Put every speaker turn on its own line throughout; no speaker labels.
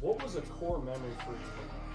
What was a core memory for you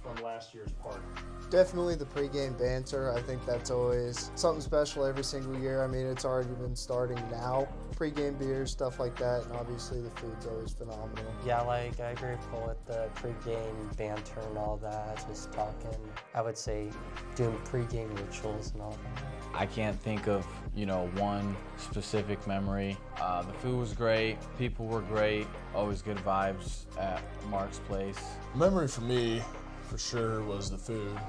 from last year's party?
Definitely the pregame banter. I think that's always something special every single year. I mean, it's already been starting now. Pregame beers, stuff like that, and obviously the food's always phenomenal.
Yeah, like I agree with the pregame banter and all that, just talking. I would say doing pregame rituals and all that.
I can't think of, one specific memory. The food was great, people were great, always good vibes at Mark's place.
Memory for me, for sure, was the food.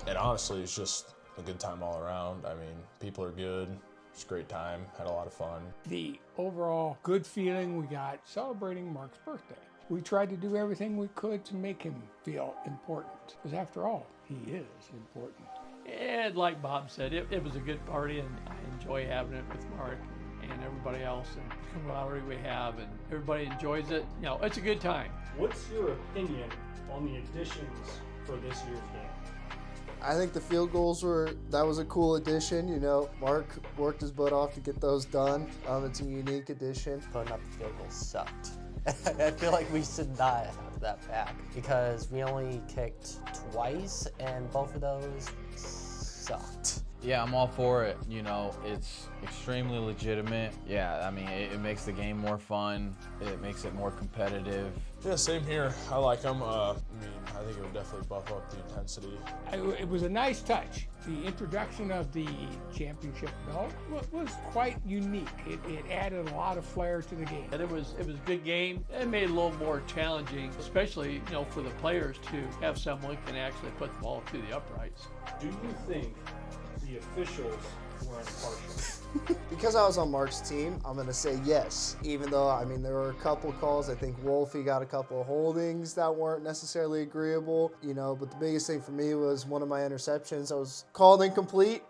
And honestly, it's just a good time all around. I mean, people are good. It's a great time. Had a lot of fun.
The overall good feeling we got celebrating Mark's birthday. We tried to do everything we could to make him feel important, because after all, he is important.
And like Bob said, it was a good party, and I enjoy having it with Mark and everybody else, and the camaraderie we have, and everybody enjoys it. It's a good time.
What's your opinion on the additions for this year's game?
I think the field goals that was a cool addition. Mark worked his butt off to get those done. It's a unique addition.
Putting up the field goal sucked. I feel like we should not have that back because we only kicked twice and both of those sucked.
Yeah, I'm all for it. It's extremely legitimate. Yeah, I mean, it makes the game more fun. It makes it more competitive.
Yeah, same here. I like them. I think it would definitely buff up the intensity.
It was a nice touch. The introduction of the championship belt was quite unique. It added a lot of flair to the game.
And it was a good game. It made it a little more challenging, especially for the players to have someone can actually put the ball through the uprights.
Do you think the officials were impartial?
Because I was on Mark's team, I'm going to say yes. Even though, there were a couple calls. I think Wolfie got a couple of holdings that weren't necessarily agreeable. But the biggest thing for me was one of my interceptions. I was called incomplete.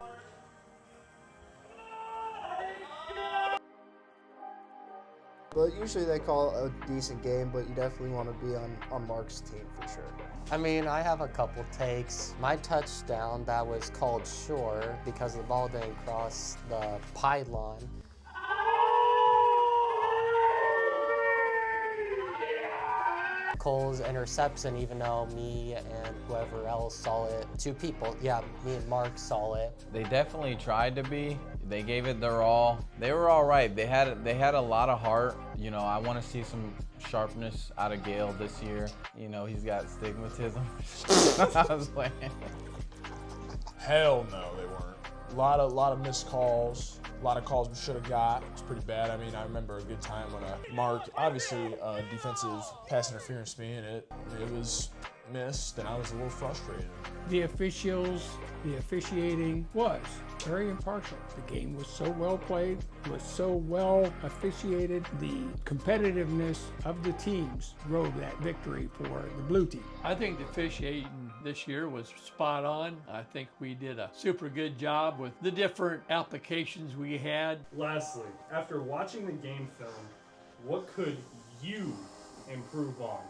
But usually they call a decent game, but you definitely want to be on Mark's team for sure.
I have a couple takes. My touchdown that was called short because the ball didn't cross the pylon. Cole's interception, even though me and whoever else saw it, two people, me and Mark saw it.
They definitely tried to be. They gave it their all. They were all right. They had a lot of heart. I want to see some sharpness out of Gale this year. He's got stigmatism. I was playing.
Hell no, they weren't. A lot of missed calls. A lot of calls we should have got. It was pretty bad. I remember a good time when Mark, obviously, defensive pass interference to me, and it was missed, and I was a little frustrated.
The officiating was very impartial. The game was so well played, was so well officiated. The competitiveness of the teams drove that victory for the blue team.
I think the officiating this year was spot on. I think we did a super good job with the different applications we had.
Lastly, after watching the game film, what could you improve on?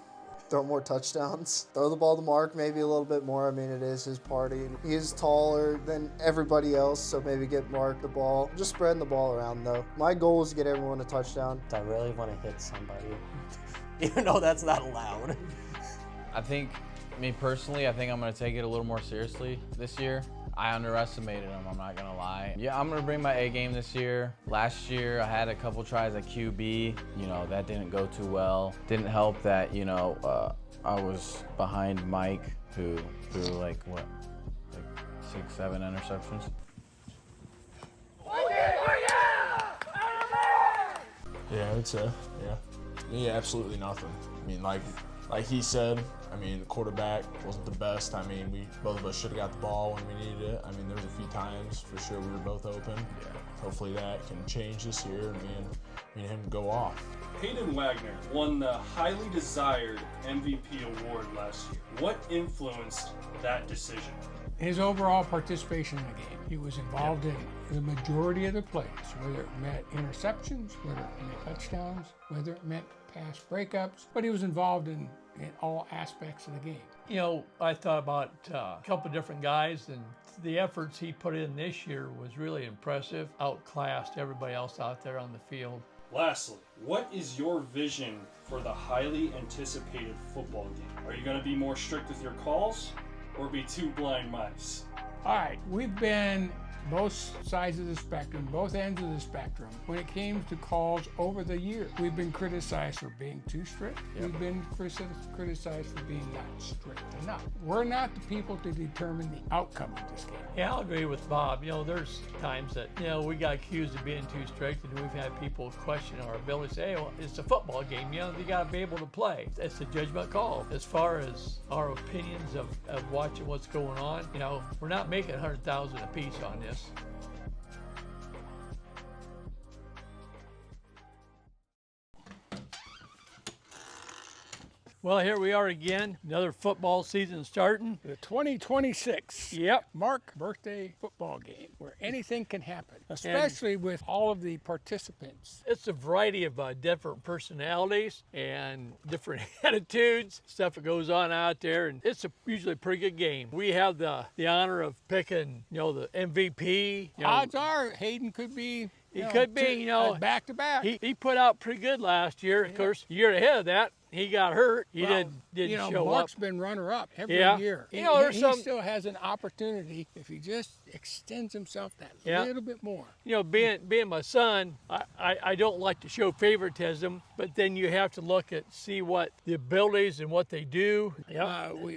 Throw more touchdowns. Throw the ball to Mark maybe a little bit more. It is his party. He is taller than everybody else, so maybe get Mark the ball. Just spreading the ball around, though. My goal is to get everyone a touchdown.
I really want to hit somebody, even though that's not allowed.
Me personally, I think I'm going to take it a little more seriously this year. I underestimated him, I'm not going to lie. Yeah, I'm going to bring my A game this year. Last year, I had a couple tries at QB. That didn't go too well. Didn't help that, I was behind Mike, who threw 6, 7 interceptions.
Yeah, I would say, Me, absolutely nothing. Like he said, the quarterback wasn't the best. We both of us should have got the ball when we needed it. There was a few times for sure we were both open. Yeah. Hopefully that can change this year and me and him go off.
Hayden Wagner won the highly desired MVP award last year. What influenced that decision?
His overall participation in the game. He was involved in the majority of the plays, whether it meant interceptions, whether it meant touchdowns, whether it meant pass breakups, but he was involved in all aspects of the game.
I thought about a couple different guys, and the efforts he put in this year was really impressive. Outclassed everybody else out there on the field.
Lastly, what is your vision for the highly anticipated football game? Are you going to be more strict with your calls or be two blind mice?
All right, we've been both sides of the spectrum, both ends of the spectrum. When it came to calls over the year, we've been criticized for being too strict. We've been criticized for being not strict enough. We're not the people to determine the outcome of this game.
Yeah, I'll agree with Bob. You know, there's times that, you know, we got accused of being too strict, and we've had people question our ability to say, hey, well, it's a football game, you know, you got to be able to play. It's a judgment call. As far as our opinions of watching what's going on, you know, we're not making 100,000 apiece on this. Well, here we are again, another football season starting.
The 2026
Yep.
Mark birthday football game where anything can happen, especially with all of the participants.
It's a variety of different personalities and different attitudes, stuff that goes on out there, and it's usually a pretty good game. We have the honor of picking, you know, the MVP. You know,
Odds are Hayden could be.
He could be, you know,
back to back.
He put out pretty good last year. Of course, a year ahead of that, he got hurt. He didn't
you know,
show
Mark's
up.
been runner-up every
Yeah.
year.
You know, there's
he
some-
still has an opportunity if he just extends himself that
Yeah.
little bit more.
You know, being my son, I don't like to show favoritism, but then you have to look at see what the abilities and what they do.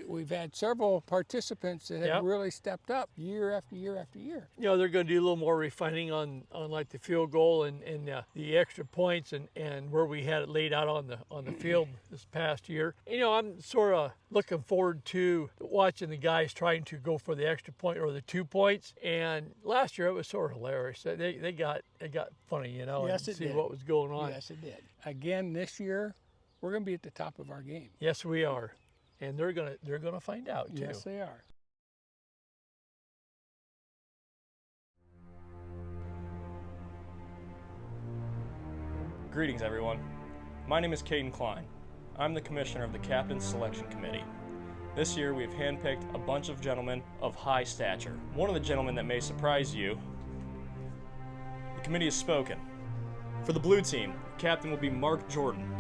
We've had several participants that have really stepped up year after year after year.
You know, they're going to do a little more refining on like the field goal and the extra points and where we had it laid out on the field this past year. You know, I'm sort of looking forward to watching the guys trying to go for the extra point or the 2 points. And last year it was sort of hilarious. They got funny, you know,
Yes,
and
it
see
did.
what was going on.
Yes, it did. Again, this year, we're going to be at the top of our game.
Yes, we are, and they're gonna find out too.
Yes, they are.
Greetings, everyone. My name is Caden Klein. I'm the commissioner of the Captain's Selection Committee. This year, we have handpicked a bunch of gentlemen of high stature. One of the gentlemen that may surprise you, the committee has spoken. For the blue team, the captain will be Mark Jordan.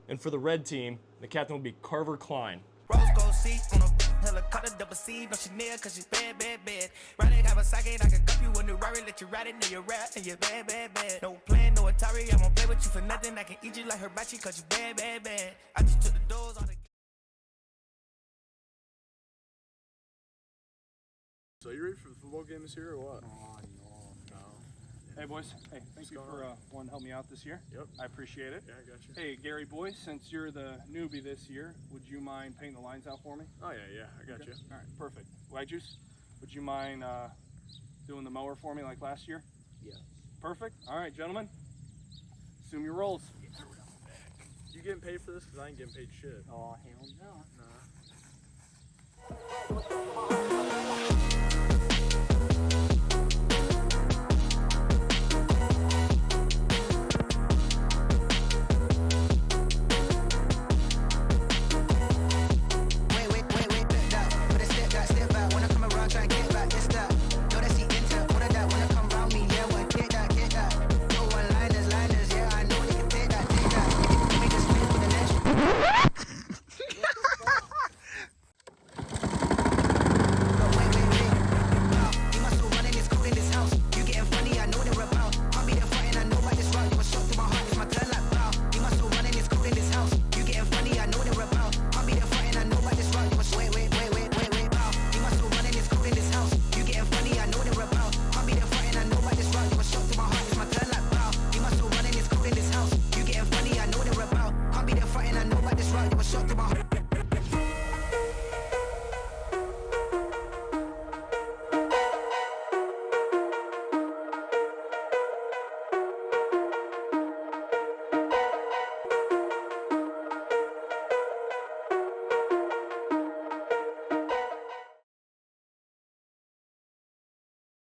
And for the red team, the captain will be Carver Klein.
Rose gold seat on a helicopter, double C, no Chanel, cause she's bad, bad, bad. Riding Kawasaki, I can cup you a new Rari, let you ride it, know you rap, and you're bad, bad, bad. No plan, no Atari, I won't play with you for nothing, I can eat you like hibachi, cause you bad, bad, bad. I just took the doors on the...
So you ready for the football game this year or what?
Hey boys, hey, thank you for wanting to help me out this year.
Yep.
I appreciate it.
Yeah, I got you.
Hey Gary boys, since you're the newbie this year, would you mind painting the lines out for me?
Oh yeah, I got you.
All right, perfect. White Juice, would you mind doing the mower for me like last year?
Yes.
Perfect. All right, gentlemen, assume your roles.
You getting paid for this? Cause I ain't getting paid shit.
Oh, hell no.
Nah.